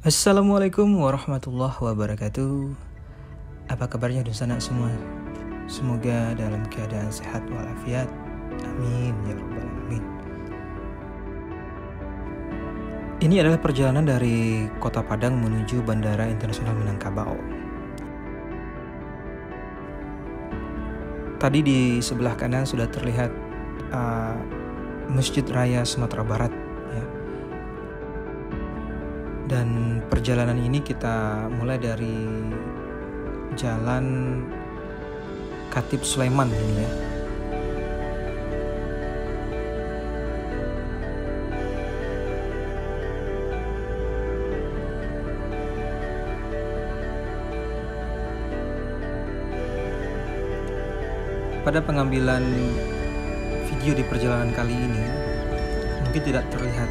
Assalamualaikum warahmatullahi wabarakatuh. Apa kabarnya di sana semua? Semoga dalam keadaan sehat walafiat. Amin ya rabbal alamin. Ini adalah perjalanan dari Kota Padang menuju Bandara Internasional Minangkabau. Tadi di sebelah kanan sudah terlihat Masjid Raya Sumatera Barat ya. Dan perjalanan ini kita mulai dari Jalan Khatib Sulaiman ini ya. Pada pengambilan video di perjalanan kali ini mungkin tidak terlihat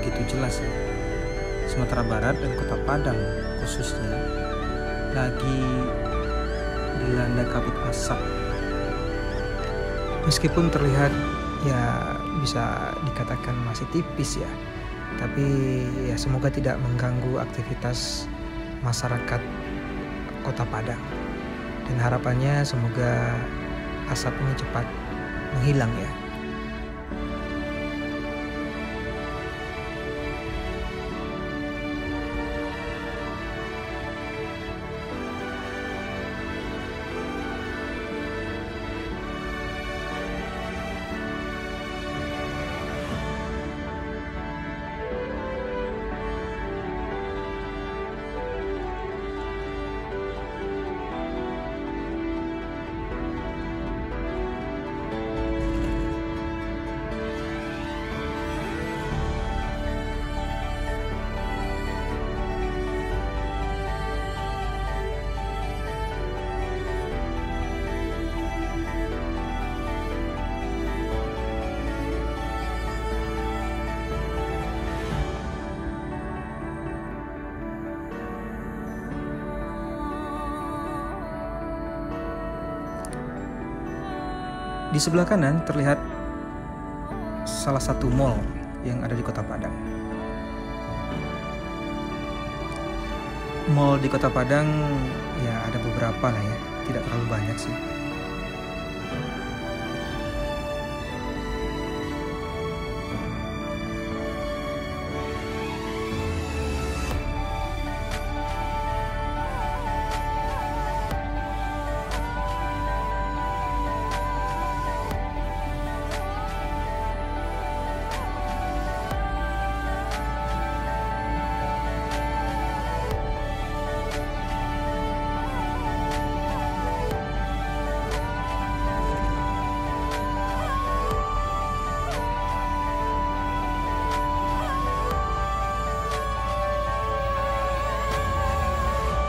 begitu jelas ya. Sumatera Barat dan Kota Padang khususnya lagi dilanda kabut asap. Meskipun terlihat ya bisa dikatakan masih tipis ya, tapi ya semoga tidak mengganggu aktivitas masyarakat Kota Padang. Dan harapannya semoga asap ini cepat menghilang ya. Di sebelah kanan terlihat salah satu mall yang ada di Kota Padang. Mall di Kota Padang ya ada beberapa lah ya, tidak terlalu banyak sih.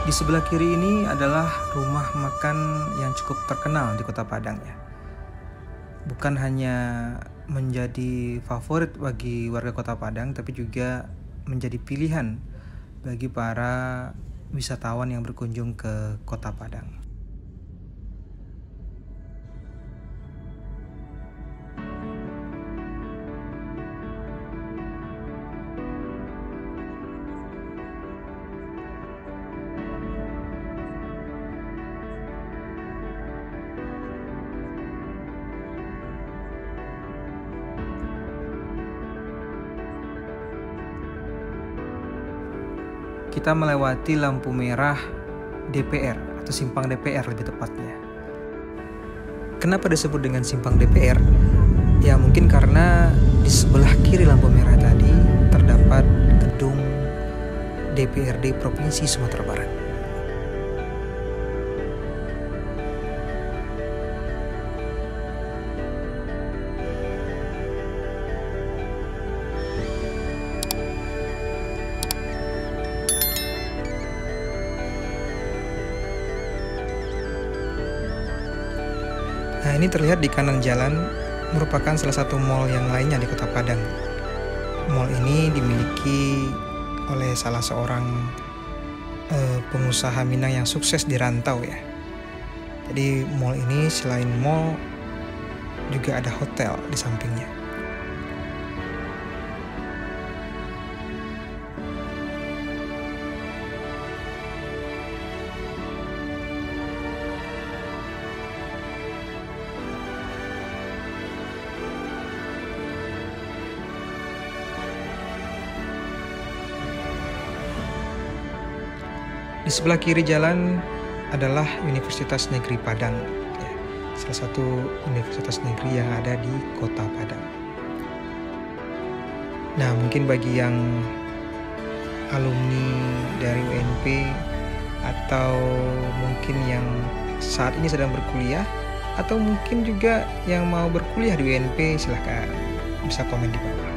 Di sebelah kiri ini adalah rumah makan yang cukup terkenal di Kota Padang ya. Bukan hanya menjadi favorit bagi warga Kota Padang, tapi juga menjadi pilihan bagi para wisatawan yang berkunjung ke Kota Padang. Kita melewati lampu merah DPR atau simpang DPR lebih tepatnya. Kenapa disebut dengan simpang DPR? Ya mungkin karena di sebelah kiri lampu merah tadi terdapat gedung DPRD Provinsi Sumatera Barat. Nah, ini terlihat di kanan jalan merupakan salah satu mall yang lainnya di Kota Padang. Mall ini dimiliki oleh salah seorang pengusaha Minang yang sukses di rantau ya. Jadi mall ini selain mall juga ada hotel di sampingnya. Di sebelah kiri jalan adalah Universitas Negeri Padang, ya, salah satu universitas negeri yang ada di Kota Padang. Nah, mungkin bagi yang alumni dari UNP atau mungkin yang saat ini sedang berkuliah atau mungkin juga yang mau berkuliah di UNP, silahkan bisa komen di bawah.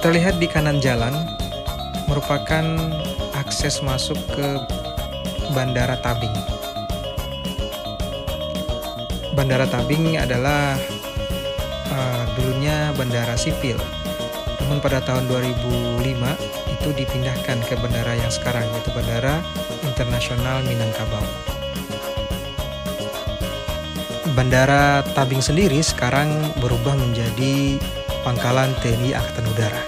Terlihat di kanan jalan merupakan akses masuk ke Bandara Tabing. Bandara Tabing adalah dulunya bandara sipil. Namun pada tahun 2005 itu dipindahkan ke bandara yang sekarang, yaitu Bandara Internasional Minangkabau. Bandara Tabing sendiri sekarang berubah menjadi Pangkalan TNI Angkatan Udara.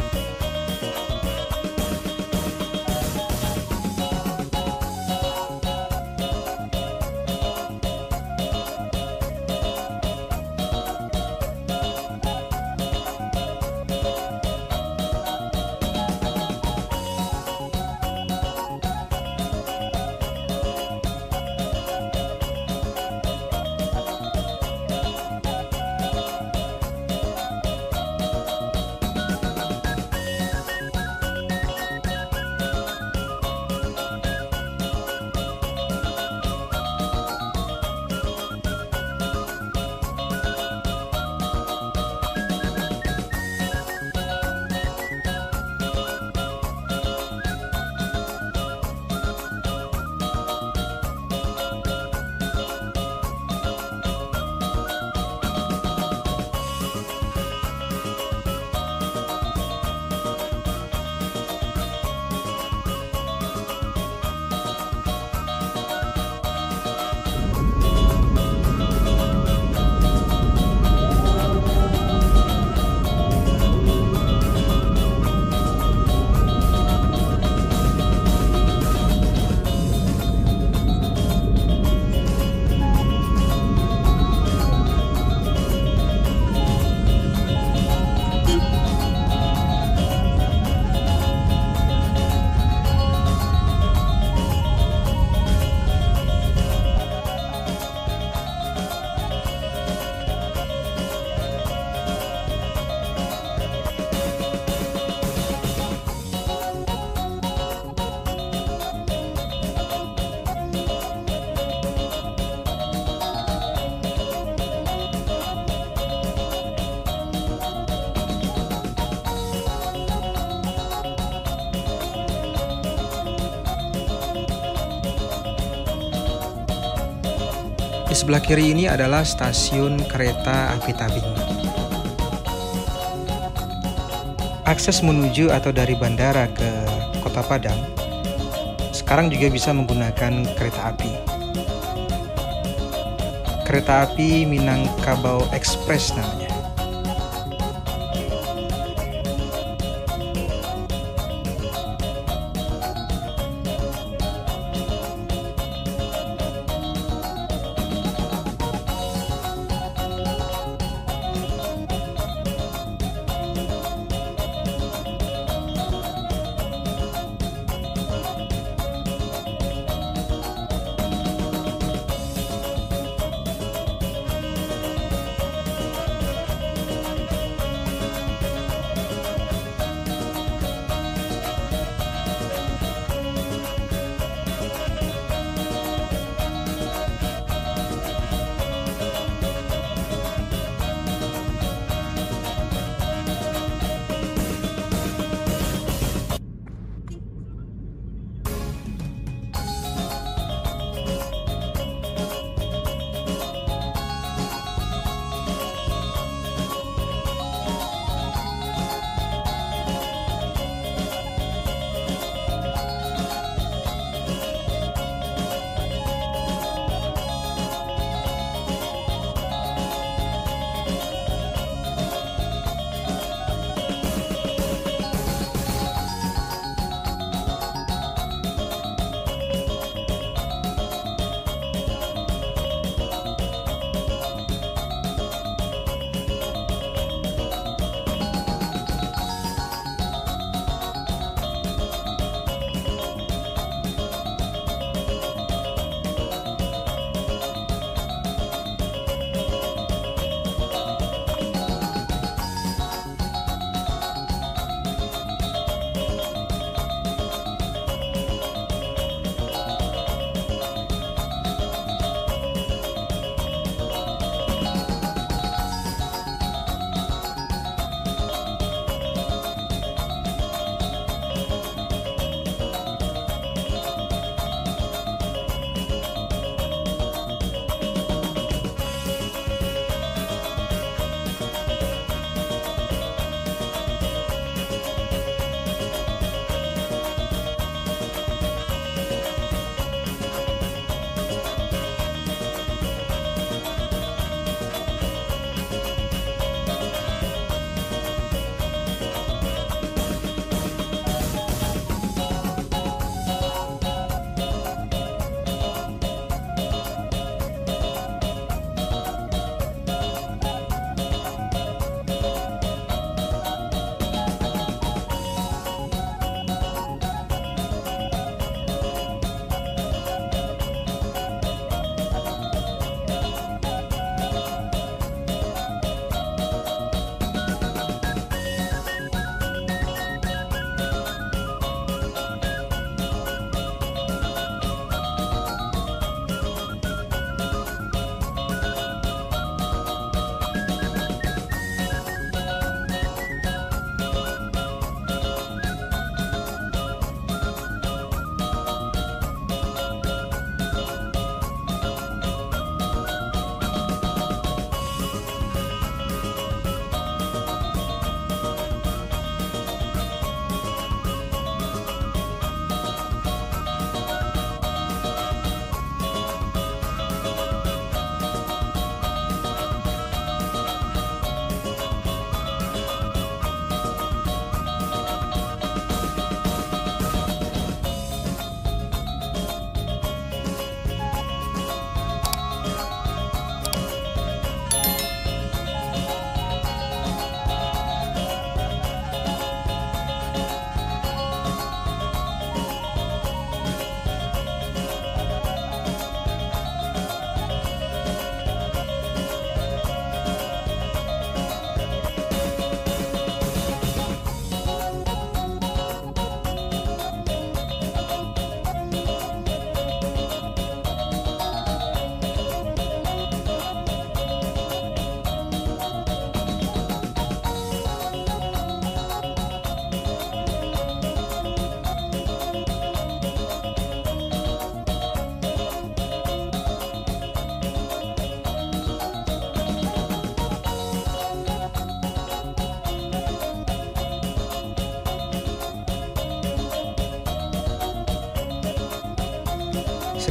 sebelah kiri ini adalah stasiun kereta api Tabing. Akses menuju atau dari bandara ke Kota Padang sekarang juga bisa menggunakan kereta api. Kereta api Minangkabau Express namanya.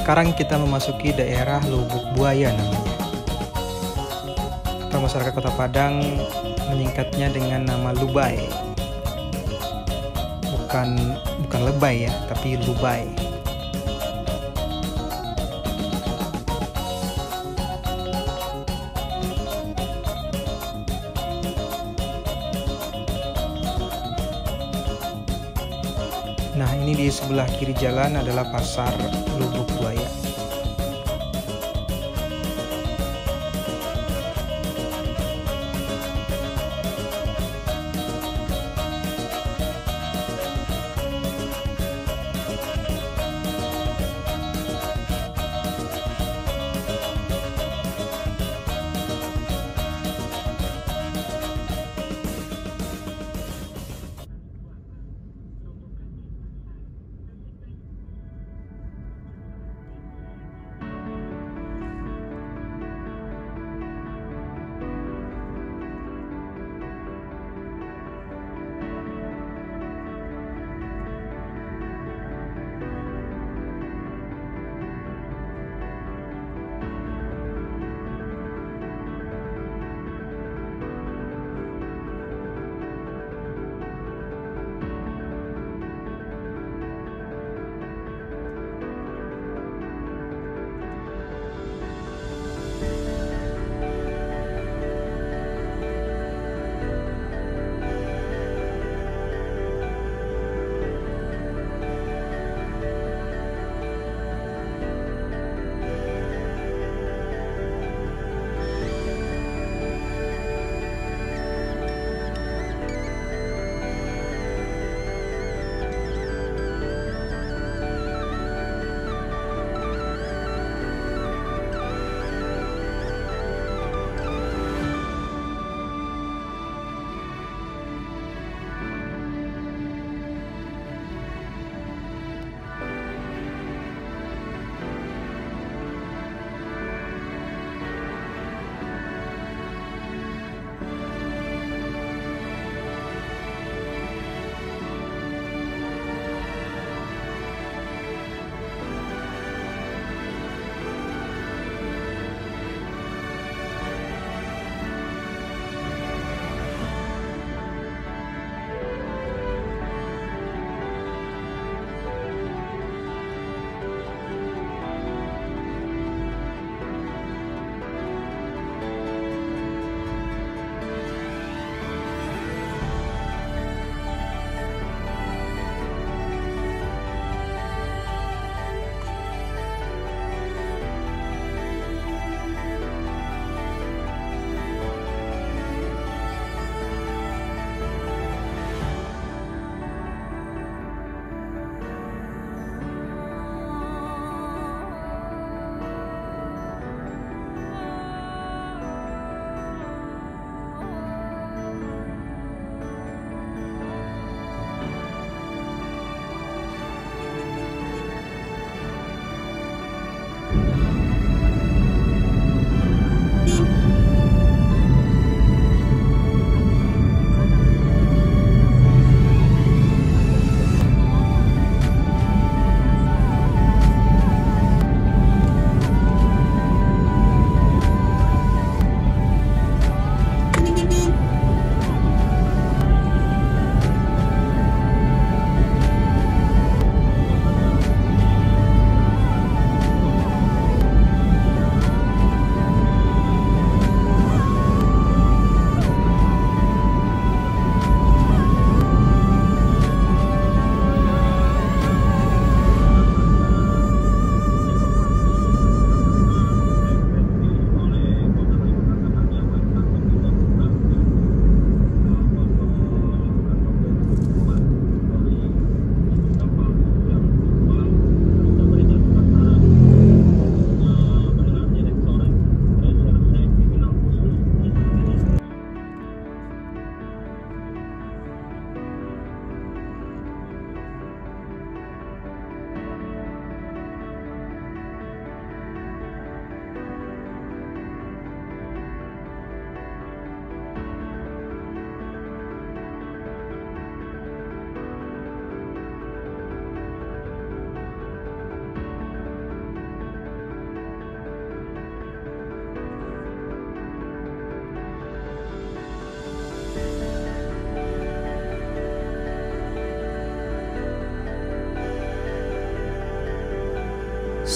sekarang kita memasuki daerah Lubuk Buaya namanya. Atau masyarakat Kota Padang menyingkatnya dengan nama Lubai. Bukan lebay ya, tapi Lubai. Nah, ini di sebelah kiri jalan adalah pasar Lubuk Buaya.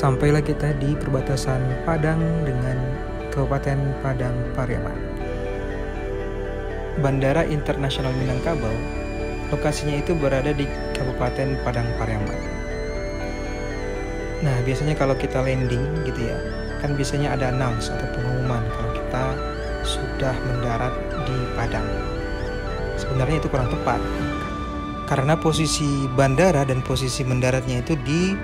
Sampailah kita di perbatasan Padang dengan Kabupaten Padang Pariaman. Bandara Internasional Minangkabau, lokasinya itu berada di Kabupaten Padang Pariaman. Nah, biasanya kalau kita landing gitu ya, kan biasanya ada announce atau pengumuman kalau kita sudah mendarat di Padang. Sebenarnya itu kurang tepat, karena posisi bandara dan posisi mendaratnya itu di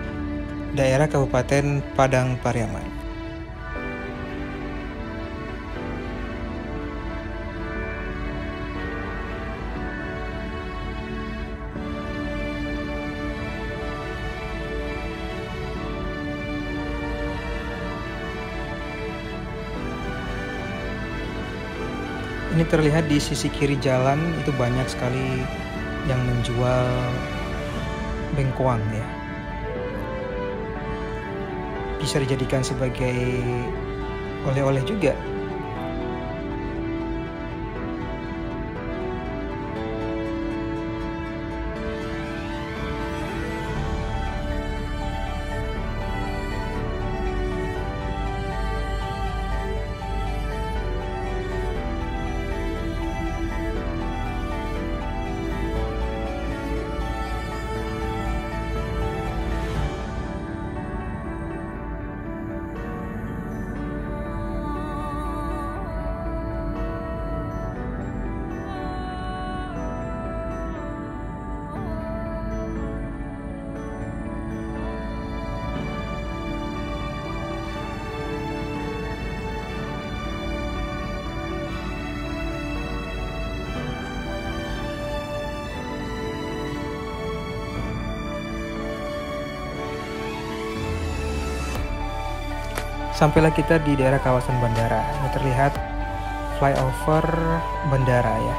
daerah Kabupaten Padang Pariaman. Ini terlihat di sisi kiri jalan itu banyak sekali yang menjual bengkoang ya. Bisa dijadikan sebagai oleh-oleh juga. Sampailah kita di daerah kawasan bandara. Ini terlihat flyover bandara ya.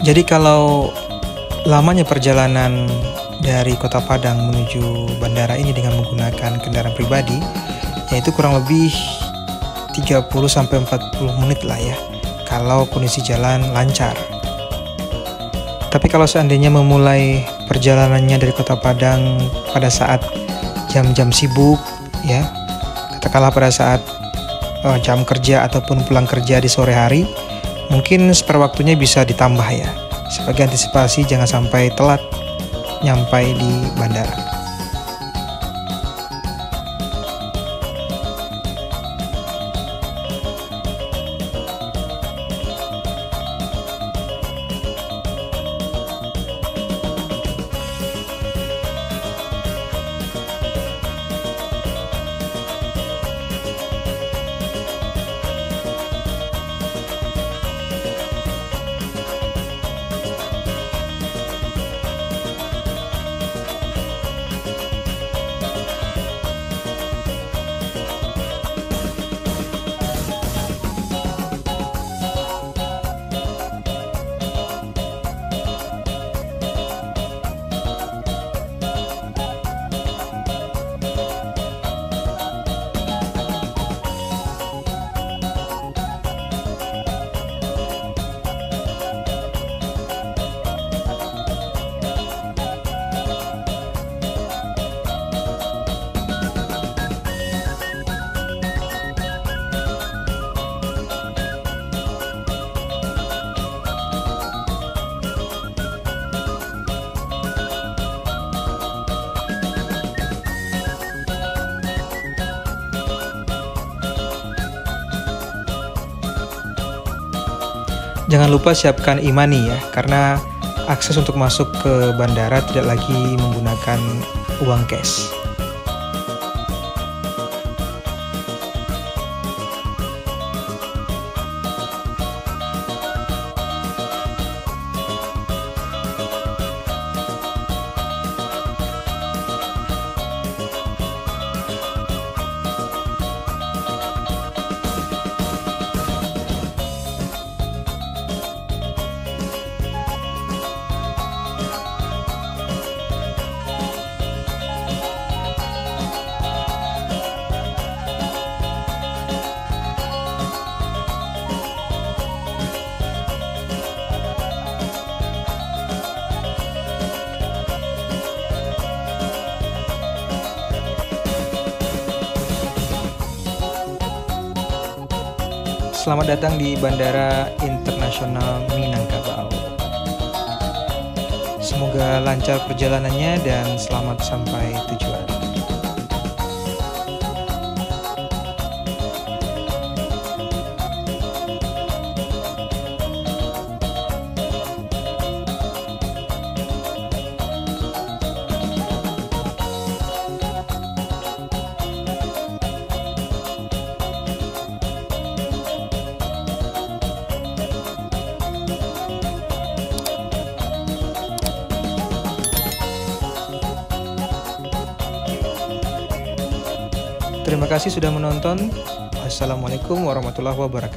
Jadi kalau lamanya perjalanan dari Kota Padang menuju bandara ini dengan menggunakan kendaraan pribadi, yaitu kurang lebih 30-40 menit lah ya, kalau kondisi jalan lancar. Tapi kalau seandainya memulai perjalanannya dari Kota Padang pada saat jam-jam sibuk ya, katakanlah pada saat jam kerja ataupun pulang kerja di sore hari, mungkin spare waktunya bisa ditambah ya, sebagai antisipasi jangan sampai telat nyampai di bandara. Jangan lupa siapkan e-money ya, karena akses untuk masuk ke bandara tidak lagi menggunakan uang cash. Selamat datang di Bandara Internasional Minangkabau. Semoga lancar perjalanannya dan selamat sampai tujuan. Terima kasih sudah menonton. Wassalamualaikum warahmatullahi wabarakatuh.